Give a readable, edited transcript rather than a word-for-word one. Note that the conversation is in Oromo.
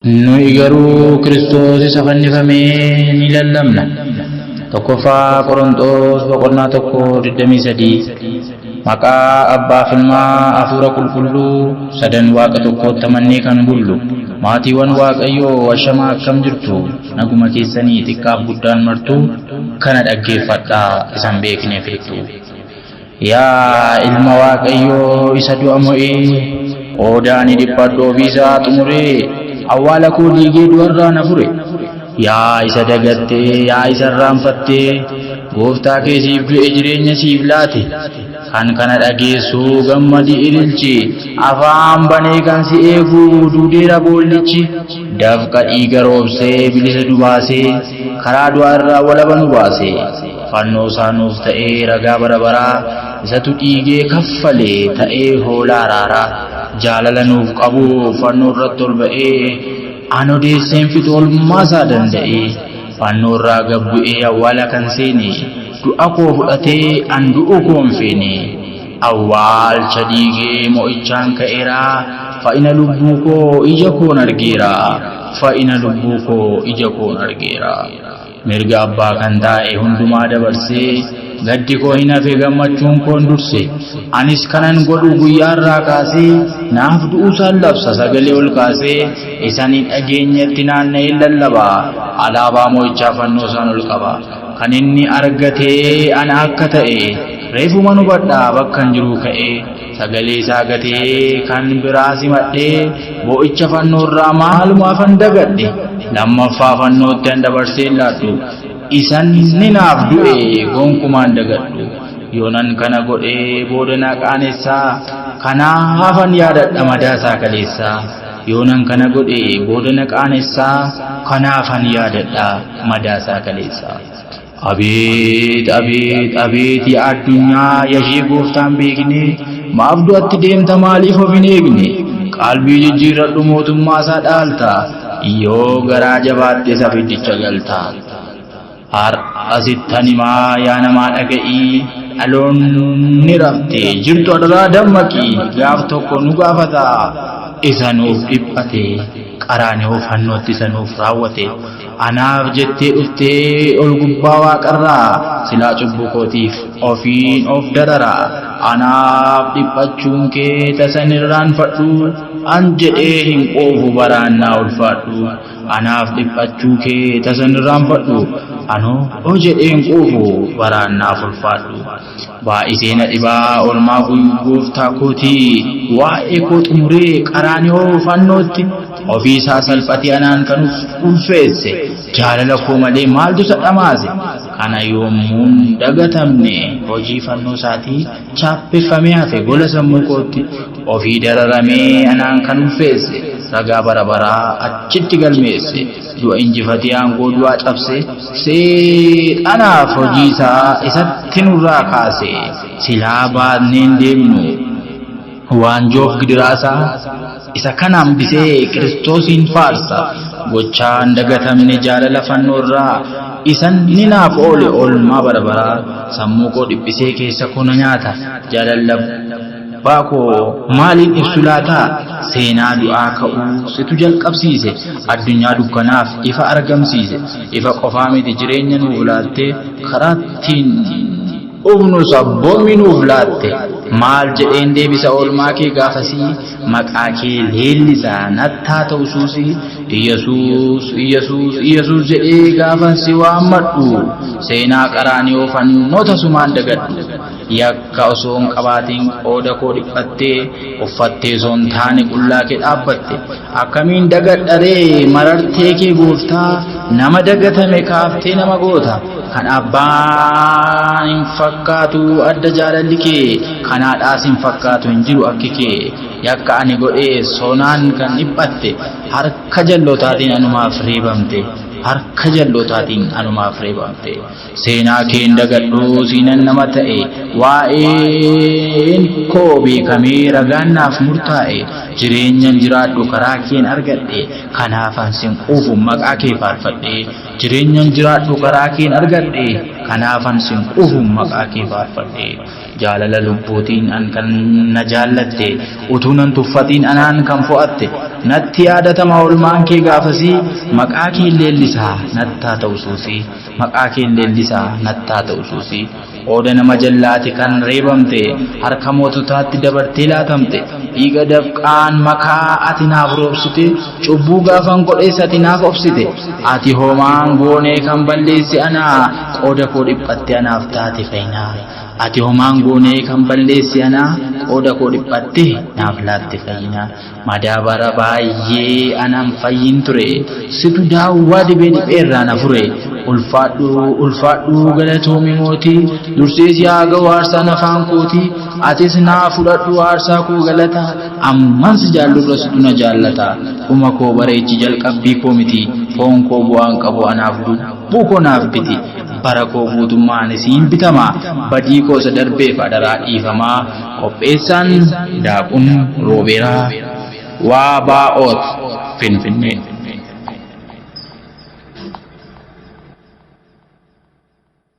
Nuyi garuu Kiristoos isa fannifamee ni lallabna. Tokkoffaa Qorontos boqonnaa 1:23 maqaa Abbaa fi Ilmaa Hafuura Qulqulluu sadan Waaqa tokkootti amannee kan bullu maatiiwwan Waaqayyoo ashamaa akkam jirtu naguma keessanii xiqqaaf guddaan martuu kana dhaggeeffadhaa isan beeknee fixtu. Yaa ilma Waaqayyoo isa du'a mo'ee qoodaani dhiphadhu ofiisaa xumuree awwaala koo diigee du'arraa na fure. Yaa isa dagattee yaa isa irraanfattee gooftaa kee siif du'e jireenya siif laate kan kana dhageessuu gammadi ililchi afaan banee kan si eegu duudeera boollichi dafqa dhiiga roobsee bilisa nu baasee karaa du'arraa walaba nu baasee fannoo isaa nuuf ta'ee ragaa bara baraa isatu dhiigee kaffalee ta'ee hoolaa araaraa jaalala nuuf qabu fannoo irratti ol ba'ee ano deesseen fixu olmaa isaa danda'ee fannoo irraa gabbu'ee awwaala kan seene du'a koo fudhatee an du'uu koo hin feene awwaalcha dhiigee mo'ichaan ka'eeraa fa'ina lubbuu koo ija koon argeera fa'ina lubbuu koo ija koon argeera. Mirga abbaa kan taa'e hundumaa dabarsee gaddi koo hin hafe gammachuun koon durse anis kanan godhu guyyaarraa kaasee naaf du'uusaan labsa sagalee ol kaasee isaanii dhageenyatti naanna'ee lallabaa alaabaa mo'ichaa fannoo isaan ol qaba kan inni argatee ana akka ta'e reefuma hubadhaa bakkan jiru ka'ee sagalee isaa gatee kan biraa simadhee mo'icha fannoo irraa maalumaafan dagadhe lammaffaa fannootti an dabarsee laadhu isan ni naaf du'e gonkumaan dagadhu yoonan kana godhee booda na qaanessaa kanaafan yaadadha madaasaa kaleessaa yoonan kana godhee booda na qaanessaa kanaafan yaadadha madaasaa kaleessaa. Abeet abeet abeet yaa addunyaa yashee gooftaan beekne maaf du'atti deemta maaliif of hin eegne qalbii jijjiirradhu mootummaa isaa dhaalta yoo garaa jabaatte safiddicha galta. Har'asittan himaa yaa namaa dhaga'ii dhaloonni rafte jirtu adaraa dammaqii gaaf tokko nu gaafata isa nuuf dhiphate qaraanii fannootti isa nuuf raawwate anaaf jettee dhuftee ol gubbaa waaqarraa silaa cubbuu kootiif ofiin of darara anaaf dhiphachuun kee tasan irraanfadhu an jedhee hin qoofu baraan naa ulfaadhu anaaf dhiphachuu kee tasan irraanfadhu anoo o jedhee hin qoofu baraan naaf ulfaadhu baay'isee na dhibaa olmaa gooftaa kootii waa'ee koo xumuree qaraanii fannootti ofiisaa salphatee anaan kan ulfeesse jaalala koo malee maaltu isa dhamaase kana yommuun dagatamne hojii fannoo isaatii chaappeffamee hafe gola sammuu kootti ofii dararamee anaan kan ulfeesse ragaa bara baraa achitti galmeesse du'a injifatee aangoo du'aa cabse seexanaaf hojii isaa isatti nurraa kaase silaa baadneen deemnu waanjoof gidiraasaa isa kana hambisee Kiristoosiin faarsa gochaan dagatamne jaalala fannoo irraa isan ni naaf oole oolmaa bara baraa sammuu koo dhiphisee keessa koo na nyaata jaalala baakoo maaliin ibsu laata seenaa du'aa ka'uu situ jalqabsiise addunyaa dukkanaaf ifa argamsiise ifa qofaa miti jireenya nuuf laatte karaattiin ufnu sabboommi nuuf laatte maal jedheen deebisa oolmaa kee gaafasii maqaa kee leellisaa nattaa ta'u suusii Iyyasuus Iyyasuus Iyyasuus jedhee gaafan si waammadhu seenaa qaraanii fannoota sumaan dagadhu yakka osoo hin qabaatiin qooda koo dhiphattee uffattee osoo hin taane qullaa kee dhaabbatte akkamiin dagadharee marartee kee gooftaa nama dagatame kaaftee nama goota kan abbaan hin fakkaatu adda jaalalli kee kanaadhaas hin fakkaatu hin jiru akki kee yakka ani godhee sonaan kan dhiphatte harka jallootaatiin anumaaf reebamte harka jallootaatiin anumaaf reebamte seenaa keen dagadhuu siinan nama ta'e waa'een koo beekamee ragaan naaf murtaa'e jireenyan jiraadhu karaa keen argadhe kanaafan sin quufu maqaa kee faarfadhe jireenyan jiraadhu karaa keen argadhe kanaafan sin quufu maqaa kee faarfadhe jaalala lubbuutiin an kan na jaallatte utuu nan tuffatiin anaan kan fo'atte natti yaadatama oolmaan kee gaafasii maqaa kee leellisaa nattaa ta'usuusi maqaa kee leellisaa nattaa ta'usuusi ooda nama jallaati kan reebamte harka moototaatti dabartee laatamte dhiiga dafqaan makaa ati naaf roobsite cubbuu gaafan godhees ati naaf obsite ati homaan goonee kan balleessi anaa qooda koo dhiphatte anaaf taate fayyinaa ati homaan goonee kan balleessi anaa qooda koo dhiphatte naaf laatte fayyinaa madaabara baay'ee anaan fayyin ture situ daawwaa dibee dhipheerraa na fure ulfaadhu galatoomi mootii dursee si haa ga'u aarsaan afaan kootii atis naa fudhadhu aarsaa koo galata amman si jaallurra situ na jaallata uma koo bareechi jalqabbii koo miti foon koo bu'aan qabu anaaf lubbuu koo naaf biti bara koo guutummaan isiin bitama badii koo isa darbeef adaraa dhiifamaa qopheessaan daakun roobeeraa waa baa'oot finfinnee